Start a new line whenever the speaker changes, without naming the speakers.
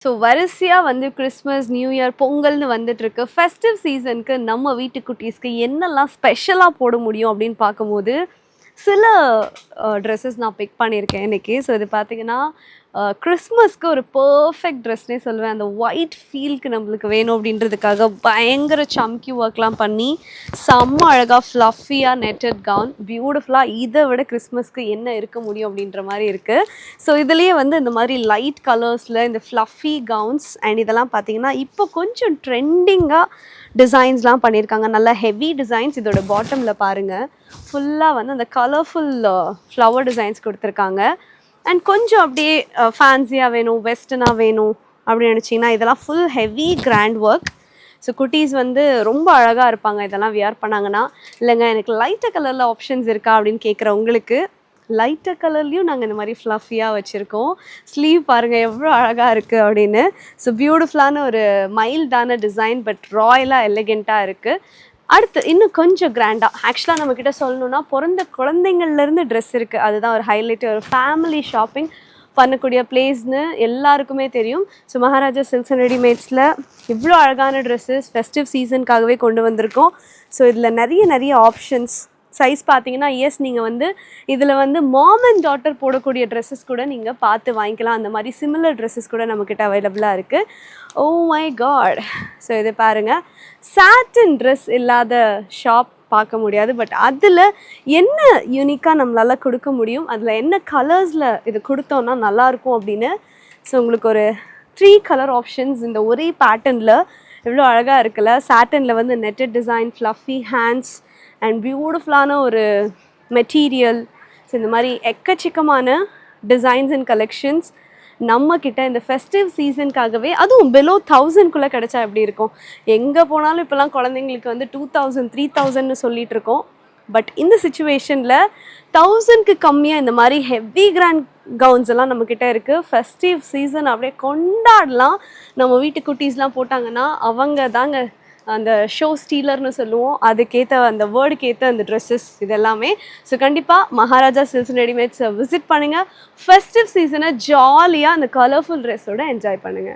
So வரிசையாக வந்து Christmas, new year, பொங்கல்னு வந்துட்டுருக்கு. ஃபெஸ்டிவ் சீசனுக்கு நம்ம வீட்டு குட்டீஸ்க்கு என்னெல்லாம் ஸ்பெஷலாக போட முடியும் அப்படின்னு பார்க்கும்போது, சில ட்ரெஸ்ஸஸ் நான் பிக் பண்ணியிருக்கேன் இன்னைக்கு. ஸோ இது பார்த்தீங்கன்னா, கிறிஸ்மஸ்க்கு ஒரு பெர்ஃபெக்ட் ட்ரெஸ்னே சொல்லுவேன். அந்த ஒயிட் ஃபீல்க்கு நம்மளுக்கு வேணும் அப்படின்றதுக்காக பயங்கர சம்கி ஒர்க்லாம் பண்ணி, செம்ம அழகாக ஃப்ளஃபியாக நெட்டட் கவுன் பியூட்டிஃபுல்லாக இதை விட கிறிஸ்மஸ்க்கு என்ன இருக்க முடியும் அப்படின்ற மாதிரி இருக்குது. ஸோ இதுலேயே வந்து இந்த மாதிரி லைட் கலர்ஸில் இந்த ஃப்ளஃபி கவுன்ஸ் அண்ட் இதெல்லாம் பார்த்தீங்கன்னா இப்போ கொஞ்சம் ட்ரெண்டிங்காக டிசைன்ஸ்லாம் பண்ணியிருக்காங்க. நல்லா ஹெவி டிசைன்ஸ். இதோட பாட்டமில் பாருங்கள், ஃபுல்லாக வந்து அந்த கலர்ஃபுல் ஃப்ளவர் டிசைன்ஸ் கொடுத்துருக்காங்க. அண்ட் கொஞ்சம் அப்படியே ஃபேன்சியாக வேணும், வெஸ்டர்னாக வேணும் அப்படின்னு நினச்சிங்கன்னா இதெல்லாம் full heavy grand work. So குட்டீஸ் வந்து ரொம்ப அழகாக இருப்பாங்க இதெல்லாம் வியர் பண்ணாங்கன்னா. இல்லைங்க எனக்கு லைட்டர் கலரில் ஆப்ஷன்ஸ் இருக்கா அப்படின்னு கேட்குற உங்களுக்கு, லைட்டர் கலர்லேயும் நாங்கள் இந்த மாதிரி ஃப்ளஃபியாக வச்சுருக்கோம். ஸ்லீவ் பாருங்கள் எவ்வளோ அழகாக இருக்குது அப்படின்னு. ஸோ பியூட்டிஃபுல்லான ஒரு மைல்டான டிசைன், பட் ராயலாக எலிகெண்ட்டாக இருக்குது. அடுத்து இன்னும் கொஞ்சம் கிராண்டாக, ஆக்சுவலாக நம்மக்கிட்ட சொல்லணுன்னா பிறந்த குழந்தைங்கள்லேருந்து ட்ரெஸ் இருக்குது. அதுதான் ஒரு ஹைலைட்டு. ஒரு ஃபேமிலி ஷாப்பிங் பண்ணக்கூடிய பிளேஸ்னு எல்லாருக்குமே தெரியும். ஸோ மகாராஜா சில்க்ஸ் அண்ட் ரெடிமேட்ஸில் இவ்வளோ அழகான ட்ரெஸ்ஸஸ் ஃபெஸ்டிவ் சீசனுக்காகவே கொண்டு வந்திருக்கோம். ஸோ இதில் நிறைய ஆப்ஷன்ஸ். சைஸ் பார்த்தீங்கன்னா நீங்கள் வந்து இதில் வந்து மாம் அண்ட் டாட்டர் போடக்கூடிய ட்ரெஸ்ஸஸ் கூட நீங்கள் பார்த்து வாங்கிக்கலாம். அந்த மாதிரி சிமிலர் ட்ரெஸ்ஸஸ் கூட நம்மக்கிட்ட அவைலபிளாக இருக்குது. Oh my God! ஸோ இது பாருங்கள், சாட்டின் ட்ரெஸ் இல்லாத ஷாப் பார்க்க முடியாது. பட் அதில் என்ன யூனிக்காக நம்மளால் கொடுக்க முடியும், அதில் என்ன கலர்ஸில் இது கொடுத்தோன்னா நல்லாயிருக்கும் அப்படின்னு. ஸோ உங்களுக்கு ஒரு 3 கலர் ஆப்ஷன்ஸ் இந்த ஒரே பேட்டர்னில் எவ்வளோ அழகாக இருக்குல்ல. சாட்டனில் வந்து netted design, fluffy hands and பியூட்டிஃபுல்லான ஒரு மெட்டீரியல். ஸோ இந்த மாதிரி எக்கச்சக்கமான டிசைன்ஸ் அண்ட் கலெக்ஷன்ஸ் நம்மக்கிட்ட இந்த ஃபெஸ்டிவ் சீசனுக்காகவே, அதுவும் பிலோ 1000க்குள்ளே கிடச்சா எப்படி இருக்கும். எங்கே போனாலும் இப்போலாம் குழந்தைங்களுக்கு வந்து 2000 3000ன்னு சொல்லிகிட்டு இருக்கோம். பட் இந்த சுச்சுவேஷனில் 1000க்கு கம்மியாக இந்த மாதிரி ஹெவி கிராண்ட் கவுன்ஸ் எல்லாம் நம்மக்கிட்ட இருக்குது. ஃபெஸ்டிவ் சீசன் அப்படியே கொண்டாடலாம். நம்ம வீட்டு குட்டீஸ்லாம் போட்டாங்கன்னா அவங்க தாங்க அந்த ஷோ ஸ்டீலர்னு சொல்லுவோம். அதுக்கேற்ற அந்த வேர்டுக்கு ஏற்ற அந்த ட்ரெஸ்ஸஸ் இது எல்லாமே. ஸோ கண்டிப்பாக மகாராஜா சில்க்ஸ் அண்ட் ரெடிமேட்ஸை விசிட் பண்ணுங்கள். ஃபெஸ்டிவ் சீசனை ஜாலியாக அந்த கலர்ஃபுல் ட்ரெஸ்ஸோடு என்ஜாய் பண்ணுங்கள்.